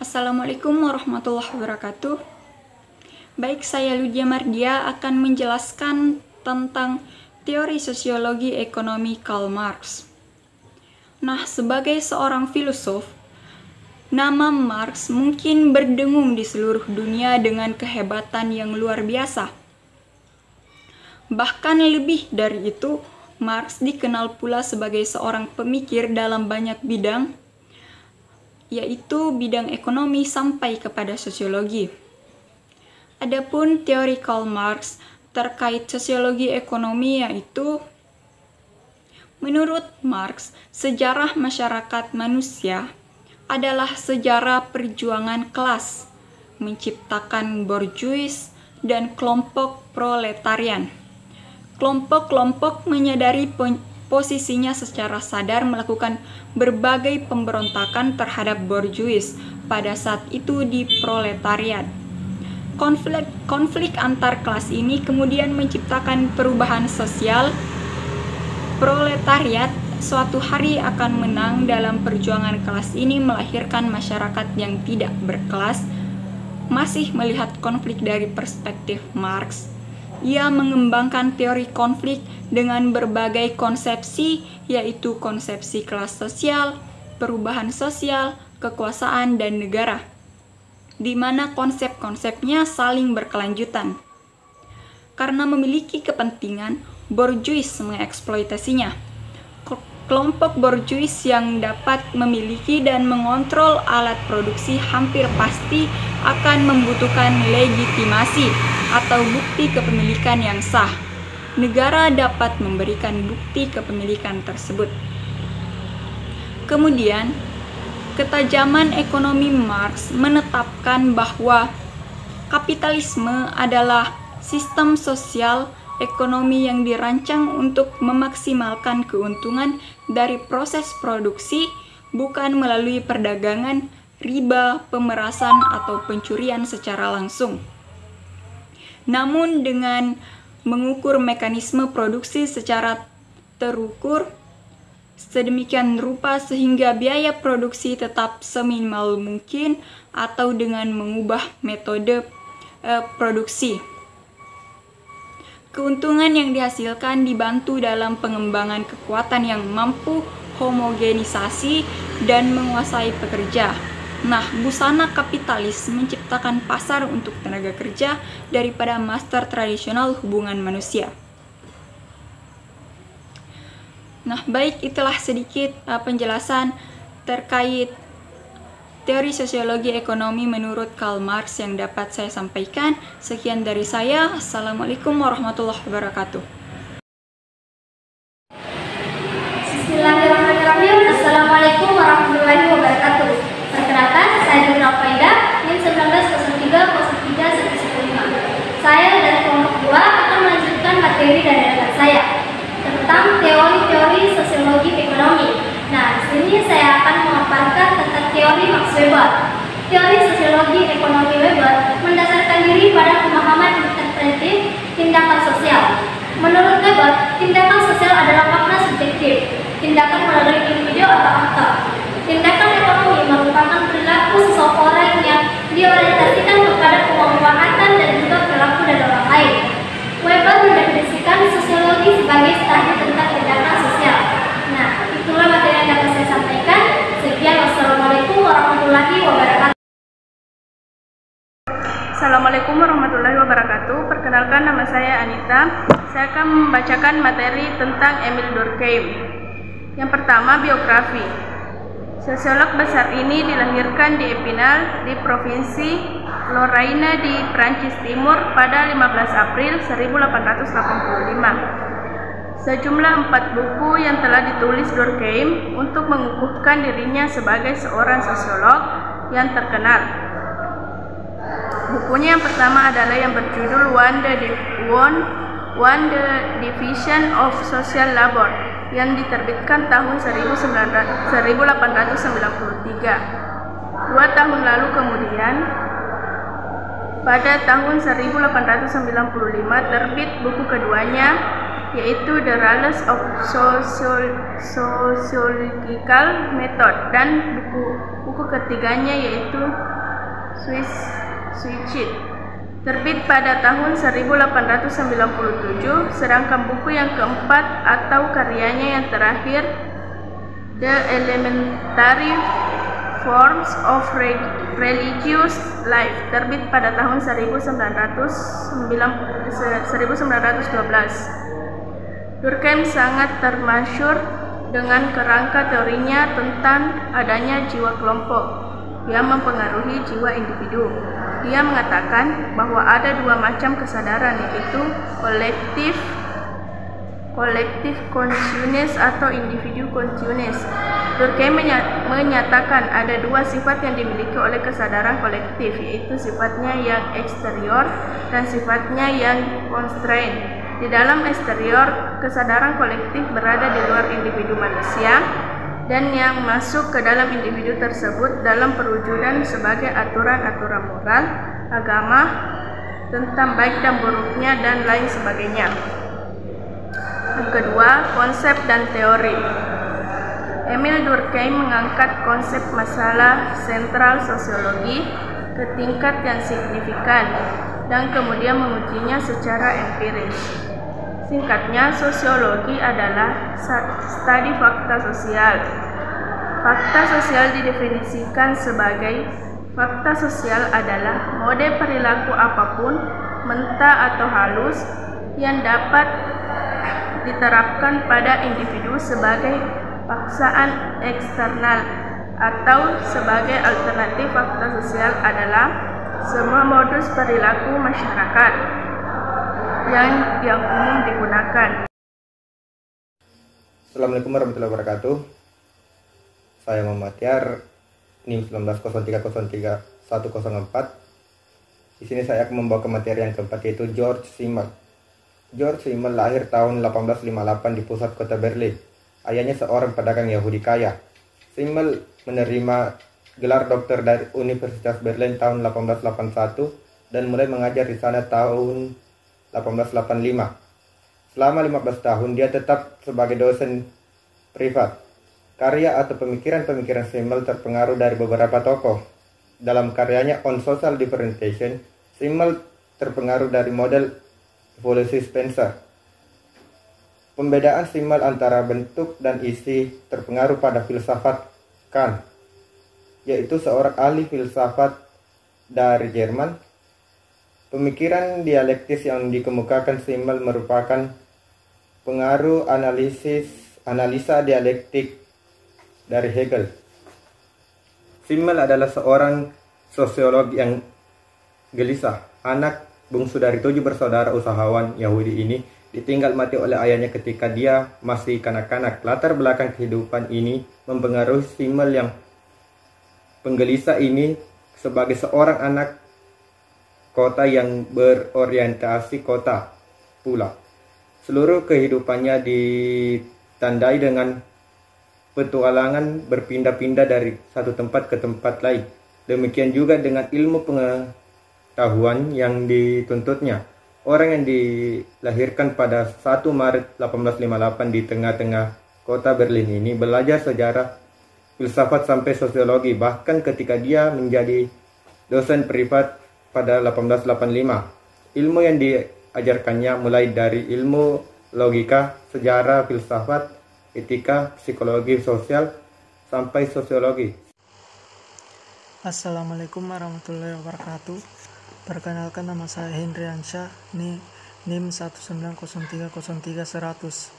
Assalamualaikum warahmatullahi wabarakatuh. Baik, saya Ludia Mardia akan menjelaskan tentang teori sosiologi ekonomi Karl Marx. Nah, sebagai seorang filosof, nama Marx mungkin berdengung di seluruh dunia dengan kehebatan yang luar biasa. Bahkan lebih dari itu, Marx dikenal pula sebagai seorang pemikir dalam banyak bidang, yaitu bidang ekonomi sampai kepada sosiologi. Adapun teori Karl Marx terkait sosiologi ekonomi yaitu, menurut Marx, sejarah masyarakat manusia adalah sejarah perjuangan kelas, menciptakan borjuis dan kelompok proletarian. Kelompok-kelompok menyadari posisinya secara sadar melakukan berbagai pemberontakan terhadap borjuis pada saat itu di proletariat. Konflik antar kelas ini kemudian menciptakan perubahan sosial. Proletariat suatu hari akan menang dalam perjuangan kelas ini melahirkan masyarakat yang tidak berkelas. Masih melihat konflik dari perspektif Marx, ia mengembangkan teori konflik dengan berbagai konsepsi, yaitu konsepsi kelas sosial, perubahan sosial, kekuasaan, dan negara, di mana konsep-konsepnya saling berkelanjutan. Karena memiliki kepentingan, borjuis mengeksploitasinya. Kelompok borjuis yang dapat memiliki dan mengontrol alat produksi hampir pasti akan membutuhkan legitimasi atau bukti kepemilikan yang sah. Negara dapat memberikan bukti kepemilikan tersebut. Kemudian, ketajaman ekonomi Marx menetapkan bahwa kapitalisme adalah sistem sosial ekonomi yang dirancang untuk memaksimalkan keuntungan dari proses produksi, bukan melalui perdagangan, riba, pemerasan, atau pencurian secara langsung, namun dengan mengukur mekanisme produksi secara terukur sedemikian rupa sehingga biaya produksi tetap seminimal mungkin, atau dengan mengubah metode produksi. Keuntungan yang dihasilkan dibantu dalam pengembangan kekuatan yang mampu homogenisasi dan menguasai pekerja. Nah, busana kapitalis menciptakan pasar untuk tenaga kerja daripada master tradisional hubungan manusia. Nah, baik, itulah sedikit penjelasan terkait teori sosiologi ekonomi menurut Karl Marx yang dapat saya sampaikan. Sekian dari saya. Assalamualaikum warahmatullahi wabarakatuh. Bismillahirrahmanirrahim. Assalamualaikum warahmatullahi wabarakatuh. Perkenalkan, saya Nurul Faida, NIM 19030315. Saya dari kelompok 2 akan melanjutkan materi dari rekan saya tentang teori-teori sosiologi ekonomi. Nah, di sini saya akan memaparkan tentang teori Max Weber. Teori sosiologi ekonomi Weber mendasarkan diri pada pemahaman interpretif tindakan sosial. Menurut Weber, tindakan sosial adalah makna subjektif, tindakan melalui individu atau aktor. Tindakan ekonomi merupakan perilaku seseorang yang diorientasikan kepada pemanfaatan dan juga perilaku dari orang lain. Weber mendefinisikan sosiologi sebagai studi tentang tindakan sosial. Nah, itulah materi yang dapat saya sampaikan. Sekian, wassalamualaikum warahmatullahi wabarakatuh. Assalamualaikum warahmatullahi wabarakatuh. Perkenalkan, nama saya Anita. Saya akan membacakan materi tentang Emile Durkheim. Yang pertama, biografi. Sosiolog besar ini dilahirkan di Epinal di provinsi Lorraine di Prancis Timur pada 15 April 1885. Sejumlah 4 buku yang telah ditulis Durkheim untuk mengukuhkan dirinya sebagai seorang sosiolog yang terkenal. Bukunya yang pertama adalah yang berjudul One the Division of Social Labor yang diterbitkan tahun 1893. 2 tahun lalu kemudian, pada tahun 1895 terbit buku keduanya yaitu The Rules of Sociological Method, dan buku ketiganya yaitu Suicide, terbit pada tahun 1897, sedangkan buku yang keempat atau karyanya yang terakhir, The Elementary Forms of Religious Life, terbit pada tahun 1912. Durkheim sangat termasyhur dengan kerangka teorinya tentang adanya jiwa kelompok yang mempengaruhi jiwa individu. Dia mengatakan bahwa ada dua macam kesadaran, yaitu kolektif consciousness atau individu consciousness. Durkheim menyatakan ada dua sifat yang dimiliki oleh kesadaran kolektif, yaitu sifatnya yang eksterior dan sifatnya yang constraint. Di dalam eksterior, kesadaran kolektif berada di luar individu manusia, dan yang masuk ke dalam individu tersebut dalam perwujudan sebagai aturan-aturan moral, agama, tentang baik dan buruknya, dan lain sebagainya. Yang kedua, konsep dan teori. Emil Durkheim mengangkat konsep masalah sentral sosiologi ke tingkat yang signifikan dan kemudian mengujinya secara empiris. Singkatnya, sosiologi adalah studi fakta sosial. Fakta sosial didefinisikan sebagai fakta sosial adalah mode perilaku apapun, mentah atau halus, yang dapat diterapkan pada individu sebagai paksaan eksternal, atau sebagai alternatif fakta sosial adalah semua modus perilaku masyarakat yang umum digunakan. Assalamualaikum warahmatullahi wabarakatuh. Saya Muhammad Tiar, NIM 1903033104. Di sini saya akan membawa materi yang keempat, yaitu George Simmel. George Simmel lahir tahun 1858 di pusat kota Berlin. Ayahnya seorang pedagang Yahudi kaya. Simmel menerima gelar dokter dari Universitas Berlin tahun 1881 dan mulai mengajar di sana tahun 1885. Selama 15 tahun dia tetap sebagai dosen privat. Karya atau pemikiran-pemikiran Simmel terpengaruh dari beberapa tokoh. Dalam karyanya On Social Differentiation, Simmel terpengaruh dari model evolusi Spencer. Pembedaan Simmel antara bentuk dan isi terpengaruh pada filsafat Kant, yaitu seorang ahli filsafat dari Jerman. Pemikiran dialektis yang dikemukakan Simmel merupakan pengaruh analisa dialektik dari Hegel. Simmel adalah seorang sosiolog yang gelisah. Anak bungsu dari 7 bersaudara usahawan Yahudi ini ditinggal mati oleh ayahnya ketika dia masih kanak-kanak. Latar belakang kehidupan ini mempengaruhi Simmel yang penggelisah ini sebagai seorang anak kota yang berorientasi kota pula. Seluruh kehidupannya ditandai dengan petualangan berpindah-pindah dari satu tempat ke tempat lain. Demikian juga dengan ilmu pengetahuan yang dituntutnya. Orang yang dilahirkan pada 1 Maret 1858 di tengah-tengah kota Berlin ini belajar sejarah, filsafat sampai sosiologi, bahkan ketika dia menjadi dosen privat pada 1885. Ilmu yang diajarkannya mulai dari ilmu logika, sejarah, filsafat, etika, psikologi sosial, sampai sosiologi. Assalamualaikum warahmatullahi wabarakatuh. Perkenalkan, nama saya Hendriansyah, NIM 190303100.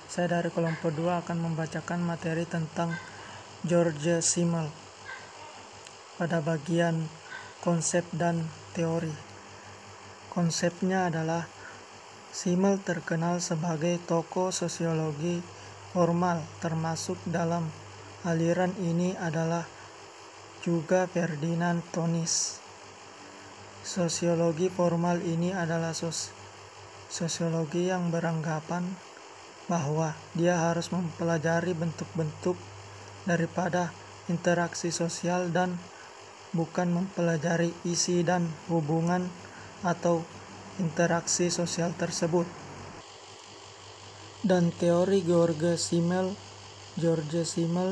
Saya dari kelompok 2 akan membacakan materi tentang George Simmel pada bagian konsep dan teori. Konsepnya adalah Simmel terkenal sebagai tokoh sosiologi formal, termasuk dalam aliran ini adalah juga Ferdinand Tönnies. Sosiologi formal ini adalah sosiologi yang beranggapan bahwa dia harus mempelajari bentuk-bentuk daripada interaksi sosial dan bukan mempelajari isi dan hubungan atau interaksi sosial tersebut. Dan teori George Simmel,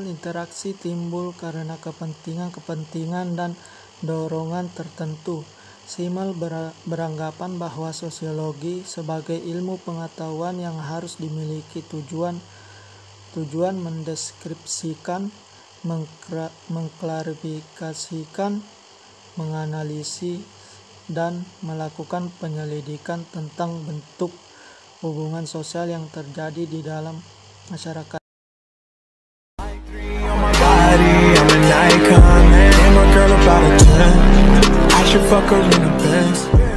interaksi timbul karena kepentingan dan dorongan tertentu. Simmel beranggapan bahwa sosiologi sebagai ilmu pengetahuan yang harus dimiliki tujuan mendeskripsikan, mengklarifikasikan, menganalisis, dan melakukan penyelidikan tentang bentuk hubungan sosial yang terjadi di dalam masyarakat. I should fuck her in the Benz.